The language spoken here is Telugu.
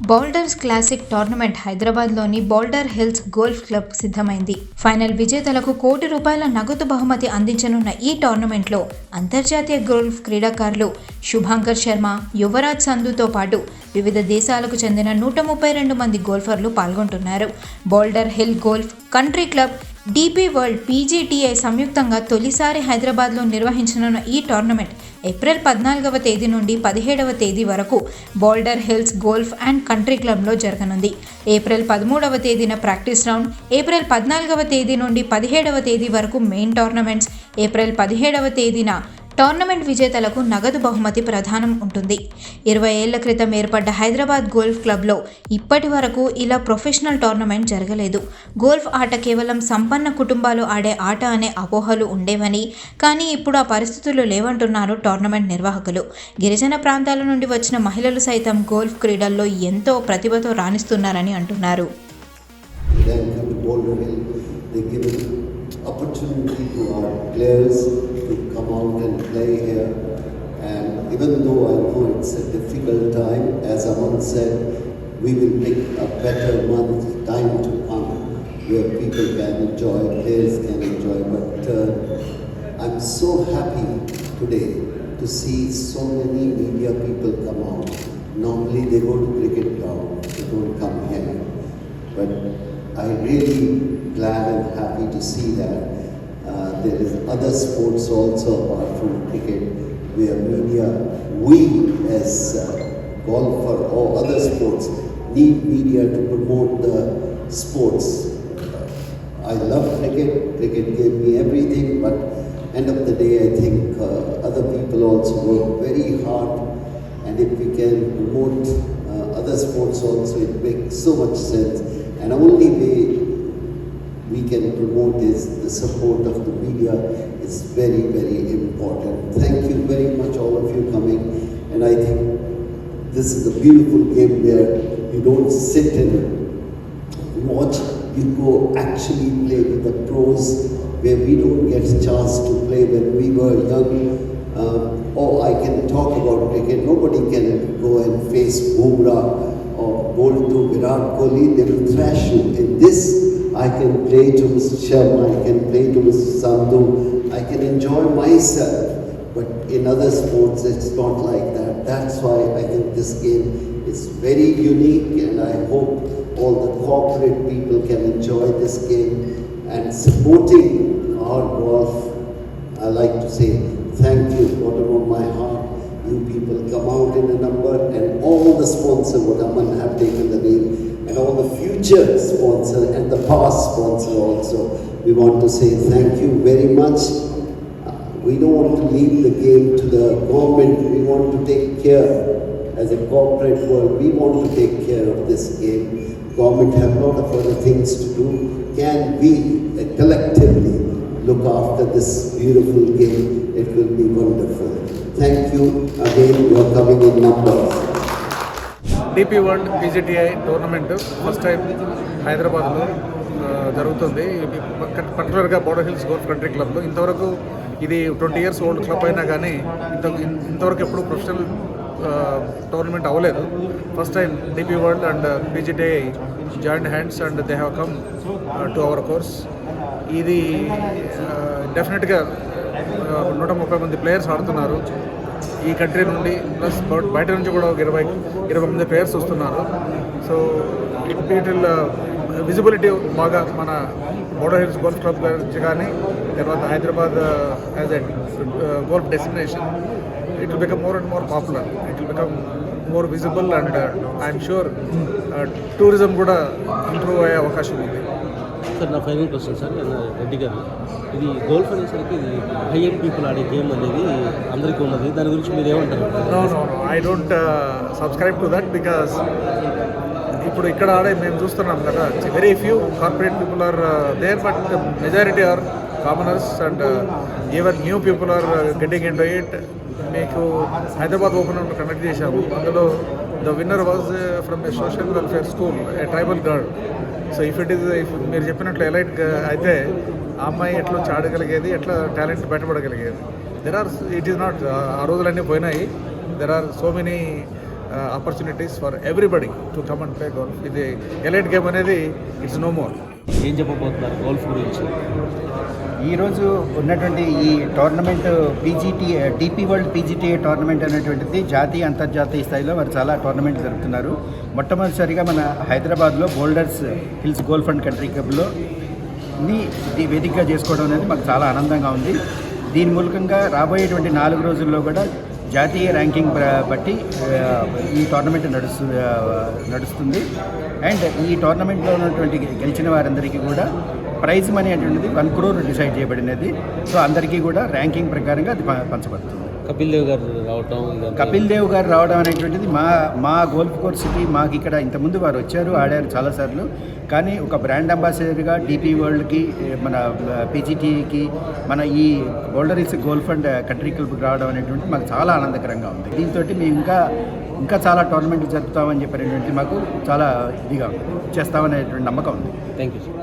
బౌల్డర్స్ క్లాసిక్ టోర్నమెంట్ హైదరాబాద్లోని బౌల్డర్ హిల్స్ గోల్ఫ్ క్లబ్ సిద్ధమైంది. ఫైనల్ విజేతలకు ₹1,00,00,000 నగదు బహుమతి అందించనున్న ఈ టోర్నమెంట్లో అంతర్జాతీయ గోల్ఫ్ క్రీడాకారులు శుభాంకర్ శర్మ, యువరాజ్ సంధుతో పాటు వివిధ దేశాలకు చెందిన 132 మంది గోల్ఫర్లు పాల్గొంటున్నారు. Boulder Hill Golf Country Club, DP World, PGTI సంయుక్తంగా తొలిసారి హైదరాబాద్లో నిర్వహించనున్న ఈ టోర్నమెంట్ ఏప్రిల్ 14వ తేదీ నుండి 17వ తేదీ వరకు boulder hills Golf and country క్లబ్లో జరగనుంది. ఏప్రిల్ 13వ తేదీన ప్రాక్టీస్ రౌండ్, ఏప్రిల్ 14వ తేదీ నుండి 17వ తేదీ వరకు మెయిన్ టోర్నమెంట్స్, ఏప్రిల్ 17వ తేదీన టోర్నమెంట్ విజేతలకు నగదు బహుమతి ప్రదానం ఉంటుంది. 20 ఏళ్ల క్రితం ఏర్పడ్డ హైదరాబాద్ గోల్ఫ్ క్లబ్లో ఇప్పటి వరకు ఇలా ప్రొఫెషనల్ టోర్నమెంట్ జరగలేదు. గోల్ఫ్ ఆట కేవలం సంపన్న కుటుంబాలు ఆడే ఆట అనే అపోహలు ఉండేవని, కానీ ఇప్పుడు ఆ పరిస్థితులు లేవంటున్నారు టోర్నమెంట్ నిర్వాహకులు. గిరిజన ప్రాంతాల నుండి వచ్చిన మహిళలు సైతం గోల్ఫ్ క్రీడల్లో ఎంతో ప్రతిభతో రాణిస్తున్నారని అంటున్నారు. Opportunity to our players to come out and play here, and even though I know it's a difficult time, as Aman said, we will pick a better month, time to come where people can enjoy, players can enjoy, but I'm so happy today to see so many media people come out. Normally they go to cricket ground, they don't come here, but I really glad and happy to see that there is other sports also apart from cricket where media, we as golfer or other sports need media to promote the sports. I love cricket, cricket gave me everything, but end of the day I think other people also work very hard, and if we can promote other sports also, it makes so much sense, and only way we can promote is the support of the media is very, very important. Thank you very much all of you coming, and I think this is a beautiful game where you don't sit and watch, you go actually play with the pros, where we don't get a chance to play when we were young. I can talk about cricket, nobody can go and face Bumrah or bowl to Virat Kohli, they will thrash you. In this I can play to Mr. Sharma, I can play to Mr. Sandhu, I can enjoy myself, but in other sports it's not like that. That's why I think this game is very unique, and I hope all the corporate people can enjoy this game and supporting our golf. I like to say thank you, bottom of my heart. You people come out in a number, and all the sponsors, what Aman have taken the name, and all the future sponsor and the past sponsor also, we want to say thank you very much. We don't want to leave the game to the government. We want to take care, as a corporate world, we want to take care of this game. Government have a lot of other things to do. Can we collectively look after this beautiful game? It will be wonderful. Thank you again, you are coming in numbers. DP World PGTI tournament first time హైదరాబాద్లో జరుగుతుంది. పర్టికులర్గా బౌల్డర్ హిల్స్ గోల్ఫ్ కంట్రీ క్లబ్లో ఇంతవరకు ఇది 20 years ఓల్డ్ క్లబ్ అయినా కానీ ఇంతవరకు ఎప్పుడు ప్రొఫెషనల్ టోర్నమెంట్ అవ్వలేదు. First time DP World and PGTI joint hands and they have come to our course. ఇది డెఫినెట్గా 130 మంది ప్లేయర్స్ ఆడుతున్నారు ఈ కంట్రీ నుండి, ప్లస్ బయట నుంచి కూడా ఒక 20 మంది ప్లేయర్స్ వస్తున్నారు. సో ఇట్ విల్ విజిబిలిటీ బాగా మన బౌల్డర్ హిల్స్ గోల్ఫ్ క్లబ్ గురించి కానీ, తర్వాత Hyderabad as a golf destination, it will become more and more popular, it will become more visible, and I'm sure tourism కూడా ఇంప్రూవ్ అయ్యే అవకాశం ఉంది. సార్, నా ఫైనల్ క్వశ్చన్ సార్, రెడ్డి గారు, ఇది గోల్ఫ్ అనేసరికి ఇది హై ఎండ్ పీపుల్ ఆడే గేమ్ అనేది అందరికీ ఉన్నది, దాని గురించి మీరు ఏమంటారు? No I don't subscribe to that, because ఇప్పుడు ఇక్కడ ఆడే మేము చూస్తున్నాం కదా, very few corporate people are there, but majority are commoners, and even new people are getting in to it. మీకు హైదరాబాద్ ఓపెన్ కండక్ట్ చేశాము, అందులో the winner was from a social welfare school, a tribal girl. So if మీరు చెప్పినట్లు ఎలైట్ అయితే ఆ అమ్మాయి ఎట్లా వచ్చి ఆడగలిగేది, ఎట్లా టాలెంట్ బయటపడగలిగేది. ఇట్ ఈస్ నాట్, ఆ రోజులన్నీ పోయినాయి. There are so many opportunities for everybody to come and play golf. ఇది ఎలైట్ గేమ్ అనేది ఇట్స్ నో మోర్. ఏం చెప్పబోతున్నారు గోల్ఫ్ గురించి? ఈరోజు ఉన్నటువంటి ఈ tournament DP World PGTA tournament అనేటువంటిది జాతీయ అంతర్జాతీయ స్థాయిలో వారు చాలా టోర్నమెంట్లు జరుపుతున్నారు. మొట్టమొదటిసారిగా మన హైదరాబాద్లో boulders hills Golf and country క్లబ్లో వేదికగా చేసుకోవడం అనేది మాకు చాలా ఆనందంగా ఉంది. దీని మూలకంగా రాబోయేటువంటి 4 రోజుల్లో కూడా జాతీయ ర్యాంకింగ్ బట్టి ఈ టోర్నమెంట్ నడుస్తుంది. అండ్ ఈ టోర్నమెంట్లో ఉన్నటువంటి గెలిచిన వారందరికీ కూడా ప్రైజ్ మనీ అనేటువంటిది 1 crore డిసైడ్ చేయబడినది. సో అందరికీ కూడా ర్యాంకింగ్ ప్రకారంగా అది పంచబడుతుంది. కపిల్ దేవ్ గారు రావడం అనేటువంటిది మా గోల్ఫ్ కోర్స్కి మాకు ఇక్కడ ఇంతకుముందు వారు వచ్చారు, ఆడారు చాలాసార్లు. కానీ ఒక బ్రాండ్ అంబాసిడర్గా డిపి వరల్డ్కి, మన పీజీటీకి, మన ఈ Boulder Hills Golf and Country క్లబ్కి రావడం అనేటువంటిది మాకు చాలా ఆనందకరంగా ఉంది. దీంతో మేము ఇంకా చాలా టోర్నమెంట్లు జరుపుతామని చెప్పినటువంటి మాకు చాలా ఇదిగా ఉంది, చేస్తామనేటువంటి నమ్మకం ఉంది. Thank you sir.